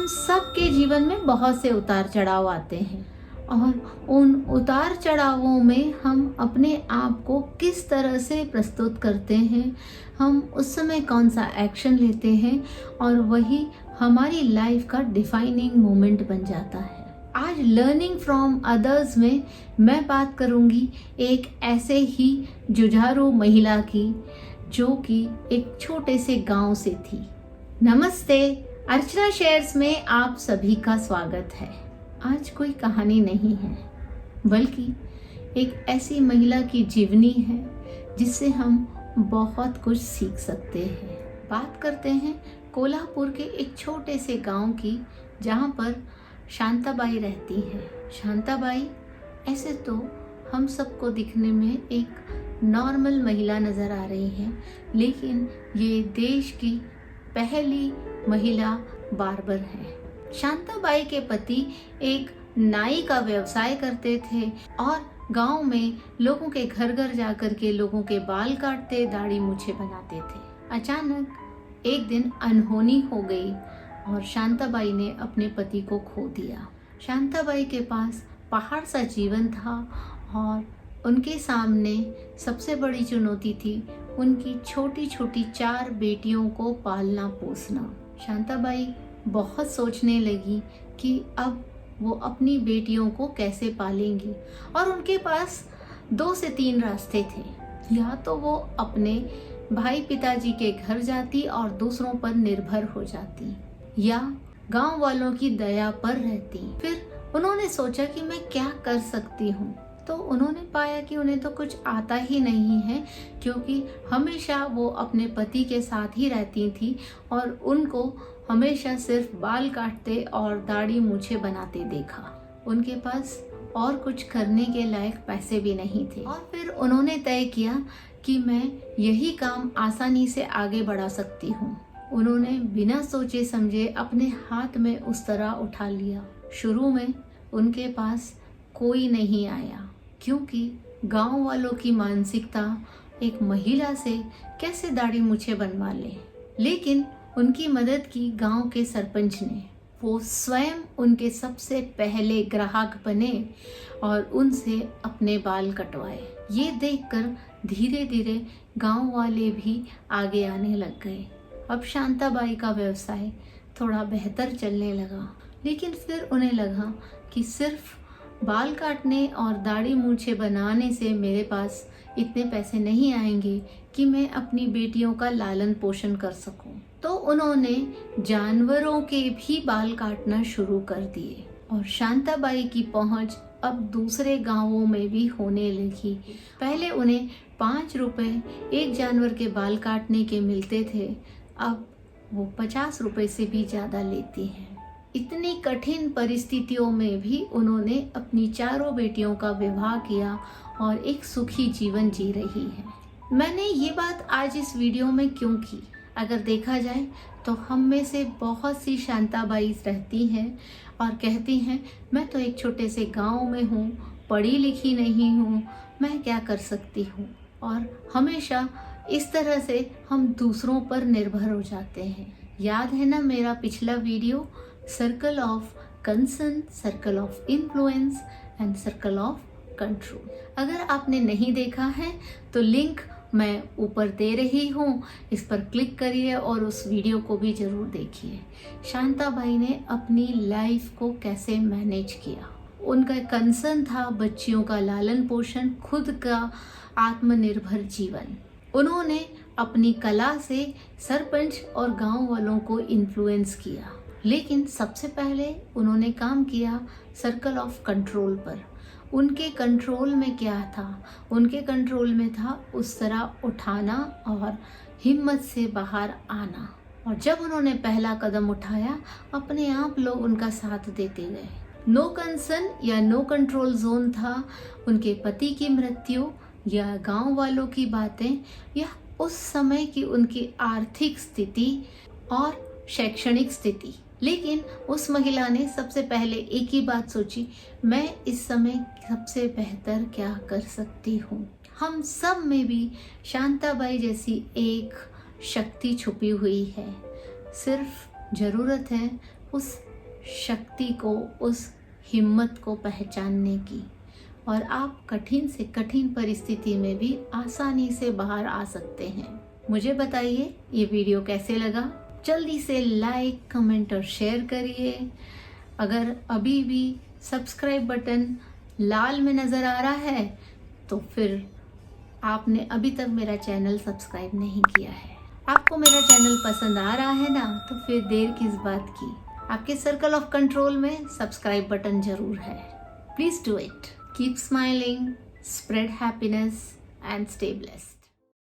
हम सब के जीवन में बहुत से उतार चढ़ाव आते हैं और उन उतार चढ़ावों में हम अपने आप को किस तरह से प्रस्तुत करते हैं, हम उस समय कौन सा एक्शन लेते हैं और वही हमारी लाइफ का डिफाइनिंग मोमेंट बन जाता है। आज लर्निंग फ्रॉम अदर्स में मैं बात करूंगी एक ऐसे ही जुझारू महिला की जो कि एक छोटे से गांव से थी। नमस्ते, अर्चना शेयर्स में आप सभी का स्वागत है। आज कोई कहानी नहीं है बल्कि एक ऐसी महिला की जीवनी है जिससे हम बहुत कुछ सीख सकते हैं। बात करते हैं कोल्हापुर के एक छोटे से गांव की जहां पर शांताबाई रहती हैं। शांताबाई ऐसे तो हम सबको दिखने में एक नॉर्मल महिला नज़र आ रही है, लेकिन ये देश की पहली महिला बार्बर है। शांताबाई के पति एक नाई का व्यवसाय करते थे और गांव में लोगों के घर घर जाकर के लोगों के बाल काटते, दाढ़ी मूछें बनाते थे। अचानक एक दिन अनहोनी हो गई और शांताबाई ने अपने पति को खो दिया। शांताबाई के पास पहाड़ सा जीवन था और उनके सामने सबसे बड़ी चुनौती थी उनकी छोटी छोटी 4 बेटियों को पालना पोसना। शांताबाई बहुत सोचने लगी कि अब वो अपनी बेटियों को कैसे पालेंगी और उनके पास 2 से 3 रास्ते थे। या तो वो अपने भाई पिताजी के घर जाती और दूसरों पर निर्भर हो जाती या गांव वालों की दया पर रहती। फिर उन्होंने सोचा कि मैं क्या कर सकती हूँ, तो उन्होंने पाया कि उन्हें तो कुछ आता ही नहीं है, क्योंकि हमेशा वो अपने पति के साथ ही रहती थी और उनको हमेशा सिर्फ बाल काटते और दाढ़ी मूछें बनाते देखा। उनके पास और कुछ करने के लायक पैसे भी नहीं थे और फिर उन्होंने तय किया कि मैं यही काम आसानी से आगे बढ़ा सकती हूँ। उन्होंने बिना सोचे समझे अपने हाथ में उस तरह उठा लिया। शुरू में उनके पास कोई नहीं आया, क्योंकि गांव वालों की मानसिकता एक महिला से कैसे दाढ़ी मूछें बनवा ले। लेकिन उनकी मदद की गांव के सरपंच ने। वो स्वयं उनके सबसे पहले ग्राहक बने और उनसे अपने बाल कटवाए। ये देखकर धीरे धीरे गांव वाले भी आगे आने लग गए। अब शांताबाई का व्यवसाय थोड़ा बेहतर चलने लगा, लेकिन फिर उन्हें लगा कि सिर्फ बाल काटने और दाढ़ी मूछें बनाने से मेरे पास इतने पैसे नहीं आएंगे कि मैं अपनी बेटियों का लालन पोषण कर सकूं। तो उन्होंने जानवरों के भी बाल काटना शुरू कर दिए और शांताबाई की पहुंच अब दूसरे गांवों में भी होने लगी। पहले उन्हें 5 रुपए एक जानवर के बाल काटने के मिलते थे, अब वो 50 रुपए से भी ज़्यादा लेती हैं। इतनी कठिन परिस्थितियों में भी उन्होंने अपनी 4 बेटियों का विवाह किया और एक सुखी जीवन जी रही है। मैंने ये बात आज इस वीडियो में क्यों की? अगर देखा जाए तो हम में से बहुत सी शांताबाई रहती हैं और कहती हैं, मैं तो एक छोटे से गांव में हूँ, पढ़ी लिखी नहीं हूँ, मैं क्या कर सकती हूँ। और हमेशा इस तरह से हम दूसरों पर निर्भर हो जाते हैं। याद है ना मेरा पिछला video, circle of concern, circle of influence and circle of control. अगर आपने नहीं देखा है तो लिंक मैं ऊपर दे रही हूँ, इस पर क्लिक करिए और उस वीडियो को भी ज़रूर देखिए। शांताबाई ने अपनी लाइफ को कैसे मैनेज किया। उनका कंसर्न था बच्चियों का लालन पोषण, खुद का आत्मनिर्भर जीवन। उन्होंने अपनी कला से सरपंच और गांव वालों को इन्फ्लुएंस किया, लेकिन सबसे पहले उन्होंने काम किया सर्कल ऑफ कंट्रोल पर। उनके कंट्रोल में क्या था? उनके कंट्रोल में था उस तरह उठाना और हिम्मत से बाहर आना। और जब उन्होंने पहला कदम उठाया, अपने आप लोग उनका साथ देते गए। नो कंसर्न या नो कंट्रोल जोन था उनके पति की मृत्यु या गांव वालों की बातें या उस समय की उनकी आर्थिक स्थिति और शैक्षणिक स्थिति। लेकिन उस महिला ने सबसे पहले एक ही बात सोची, मैं इस समय सबसे बेहतर क्या कर सकती हूँ। हम सब में भी शांताबाई जैसी एक शक्ति छुपी हुई है, सिर्फ ज़रूरत है उस शक्ति को, उस हिम्मत को पहचानने की, और आप कठिन से कठिन परिस्थिति में भी आसानी से बाहर आ सकते हैं। मुझे बताइए ये वीडियो कैसे लगा। जल्दी से लाइक, कमेंट और शेयर करिए। अगर अभी भी सब्सक्राइब बटन लाल में नज़र आ रहा है तो फिर आपने अभी तक मेरा चैनल सब्सक्राइब नहीं किया है। आपको मेरा चैनल पसंद आ रहा है ना, तो फिर देर किस बात की। आपके सर्कल ऑफ कंट्रोल में सब्सक्राइब बटन जरूर है। Please do it. Keep smiling, spread happiness and stay blessed.